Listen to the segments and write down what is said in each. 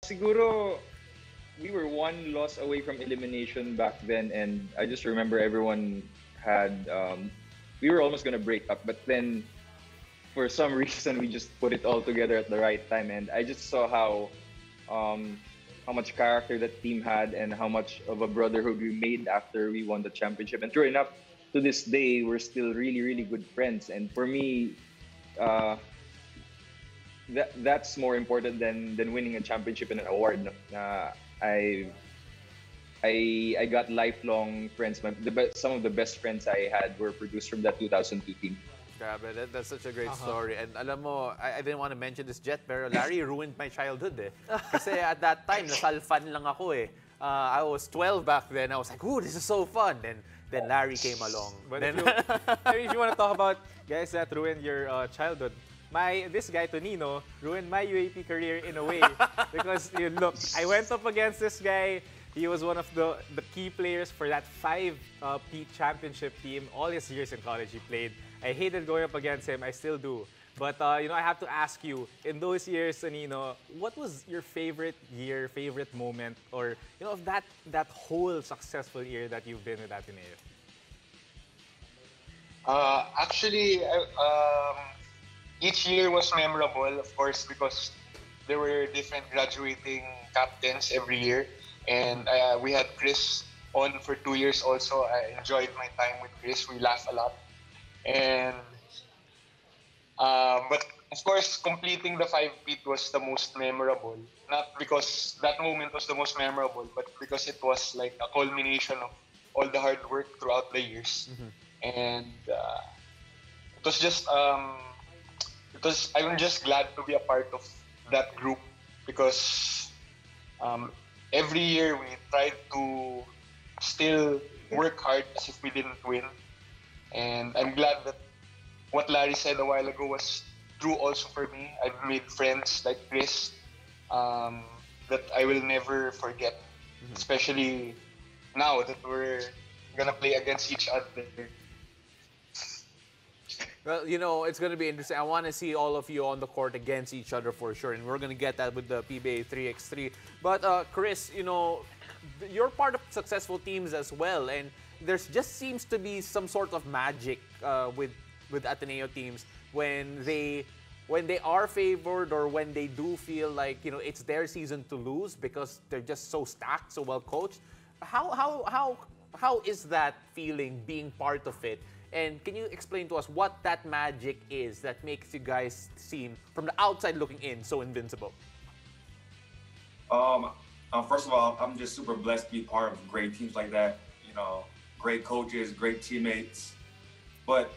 Siguro we were one loss away from elimination back then, and I just remember everyone had we were almost gonna break up, but then for some reason we just put it all together at the right time, and I just saw um, how much character that team had and how much of a brotherhood we made after we won the championship. And true enough, to this day we're still really really good friends. And for me, uh, that's more important than winning a championship and an award. No? I I got lifelong friends. Some of the best friends I had were produced from that 2002 team. Grabe, that's such a great story. And alam mo, I didn't want to mention this Jet, pero Larry ruined my childhood eh. Kasi at that time, Lasal fan lang ako eh. I was 12 back then. I was like, ooh, this is so fun. Then Larry came along. But Then, if you want to talk about guys that ruined your childhood, this guy Tonino ruined my UAP career in a way because you look, I went up against this guy. He was one of the key players for that 5-peat championship team. All his years in college he played. I hated going up against him. I still do. But you know, I have to ask you, in those years, Tonino, what was your favorite year, favorite moment, or you know, of that whole successful year that you've been with Ateneo? Actually, each year was memorable, of course, because there were different graduating captains every year. And we had Chris on for 2 years also. I enjoyed my time with Chris. We laughed a lot. And but of course, completing the 5-peat was the most memorable. Not because that moment was the most memorable, but because it was like a culmination of all the hard work throughout the years. And it was just I'm just glad to be a part of that group because every year we tried to still work hard as if we didn't win. And I'm glad that what Larry said a while ago was true also for me. I've made friends like Chris that I will never forget, especially now that we're gonna play against each other. well, you know, it's going to be interesting. I want to see all of you on the court against each other for sure. And we're going to get that with the PBA 3x3. But Chris, you know, you're part of successful teams as well. And there's just seems to be some sort of magic with Ateneo teams when they are favored or when they do feel like, you know, it's their season to lose because they're just so stacked, so well coached. How is that feeling being part of it? And can you explain to us what that magic is that makes you guys seem, from the outside looking in, so invincible? First of all, I'm just super blessed to be part of great teams like that. You know, great coaches, great teammates. But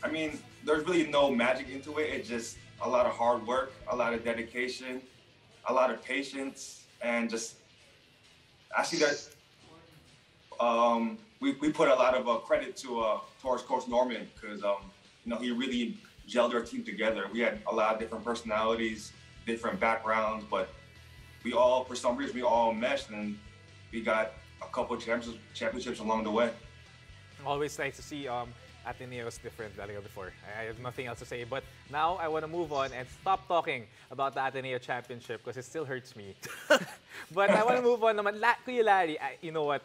I mean, there's really no magic into it. It's just a lot of hard work, a lot of dedication, a lot of patience, and just I see that we put a lot of credit towards Coach Norman because you know, he really gelled our team together. We had a lot of different personalities, different backgrounds, but for some reason, we all meshed and we got a couple of championships along the way. Always nice to see Ateneo's different than before. I have nothing else to say. But now I want to move on and stop talking about the Ateneo Championship because it still hurts me. But I want to move on naman. Kuya Larry, you know what?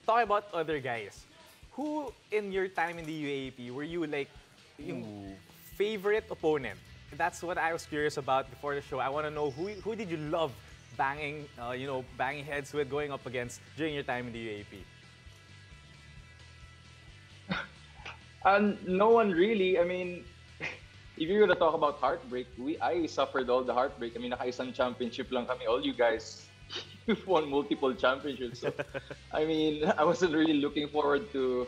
Talk about other guys. Who in your time in the UAAP were you like yung favorite opponent? That's what I was curious about before the show. I want to know who did you love banging heads with, going up against during your time in the UAAP? No one really. I mean, if you're gonna talk about heartbreak, I suffered all the heartbreak. I mean, naka-isang championship lang kami. All you guys, you've won multiple championships. So, I mean, I wasn't really looking forward to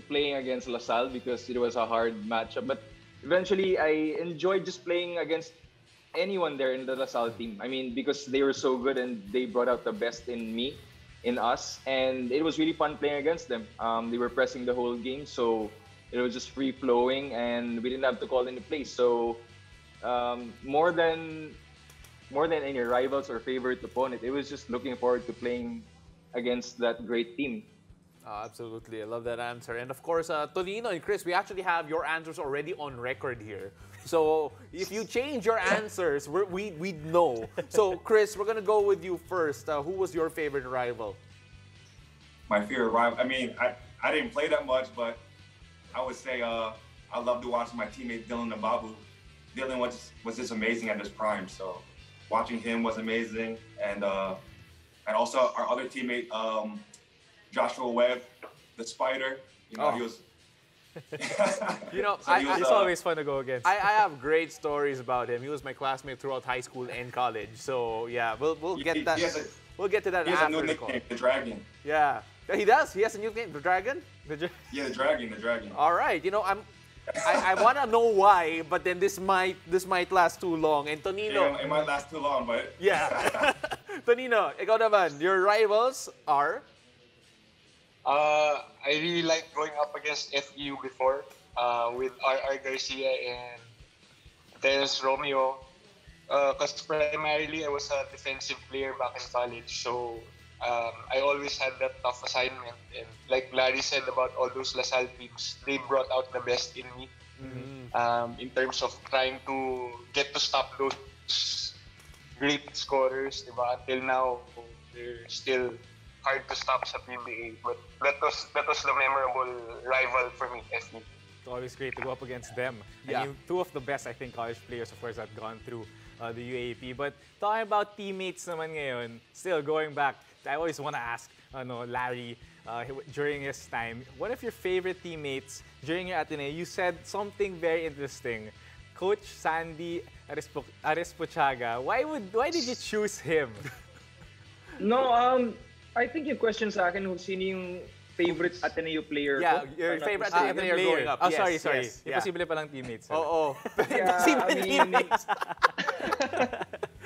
playing against LaSalle because it was a hard matchup. But eventually, I enjoyed just playing against anyone there in the LaSalle team. I mean, because they were so good and they brought out the best in us, and it was really fun playing against them. They were pressing the whole game, so it was just free flowing, and we didn't have to call any plays. So more than any rivals or favorite opponent, it was just looking forward to playing against that great team. Absolutely, I love that answer. And of course, Tonino and Chris, we actually have your answers already on record here. So if you change your answers, we'd know. So Chris, we're gonna go with you first. Who was your favorite rival? My favorite rival. I mean, I didn't play that much, but I would say I love to watch my teammate Dylan Nababu. Dylan was just amazing at his prime. So watching him was amazing, and also our other teammate Joshua Webb, the Spider. You know, he was. You know, So he was, It's always fun to go against. I have great stories about him. He was my classmate throughout high school and college. So yeah, we'll get that. We'll get to that He has a after new the call. nickname, the Dragon. Yeah, he does. He has a new name, the Dragon. Yeah, the Dragon. All right, you know, I want to know why, but then this might last too long. And Tonino, Yeah, it might last too long, but yeah. Tonino, ikaw naman, your rivals are? I really liked going up against FEU before with R.R. Garcia and Dennis Romeo. Because primarily I was a defensive player back in college, so I always had that tough assignment. And like Larry said about all those LaSalle teams, they brought out the best in me in terms of trying to get to stop those great scorers. Diba? Until now, they're still hard to stop sa PBA. But that was the memorable rival for me, FE. It's always great to go up against them. Yeah. I mean, two of the best, I think, college players, of course, that gone through the UAAP. But talking about teammates naman ngayon, still going back, I always want to ask Larry, during his time, one of your favorite teammates during your Ateneo, you said something very interesting. Coach Sandy Arespochaga. Why did you choose him? No, I think yung question sa akin kung sino yung favorite Ateneo player Yeah, ko. your Ano, favorite kung sino- Ateneo growing up. Oh, Yes, sorry. yes, yeah. Imposible palang teammates. Oo. Yeah, Imposible I mean, teammates.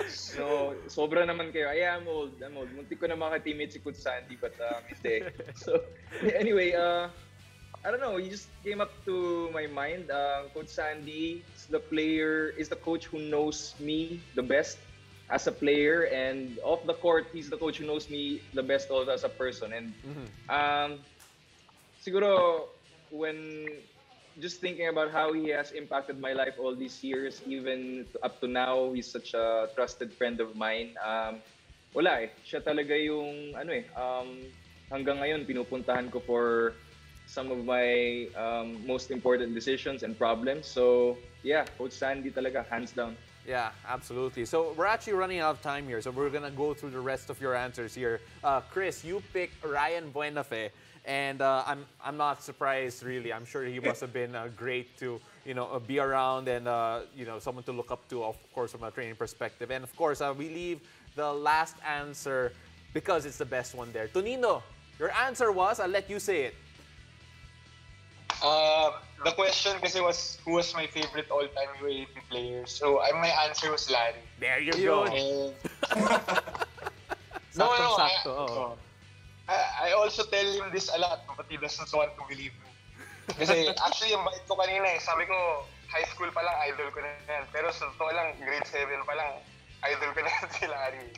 So, sobra naman kayo. I'm old. Muntik ko na mga teammates si Coach Sandy, but hindi. So, anyway, I don't know. He just came up to my mind. Coach Sandy is the coach who knows me the best as a player, and off the court, he's the coach who knows me the best also as a person. And siguro, when just thinking about how he has impacted my life all these years, even up to now, he's such a trusted friend of mine. Wala eh. Siya talaga yung, hanggang ngayon, pinupuntahan ko for some of my most important decisions and problems. So, yeah, Coach Sandy talaga, hands down. Yeah, absolutely. So we're actually running out of time here, so we're gonna go through the rest of your answers here. Chris, you picked Ryan Buenafe, and I'm not surprised really. I'm sure he must have been great to be around and someone to look up to, of course, from a training perspective. And of course, we leave the last answer because it's the best one there. Tonino, your answer was, I'll let you say it. The question kasi was who was my favorite all-time UAAP player. So my answer was Larry. There you go. And Saktong-sakto, oo. I also tell him this a lot, but he doesn't want to believe me. Kasi actually, yung bait ko kanina sabi ko, high school pa lang, idol ko na yan. Pero sa totoo lang, grade 7 pa lang, idol ko na yan si Larry.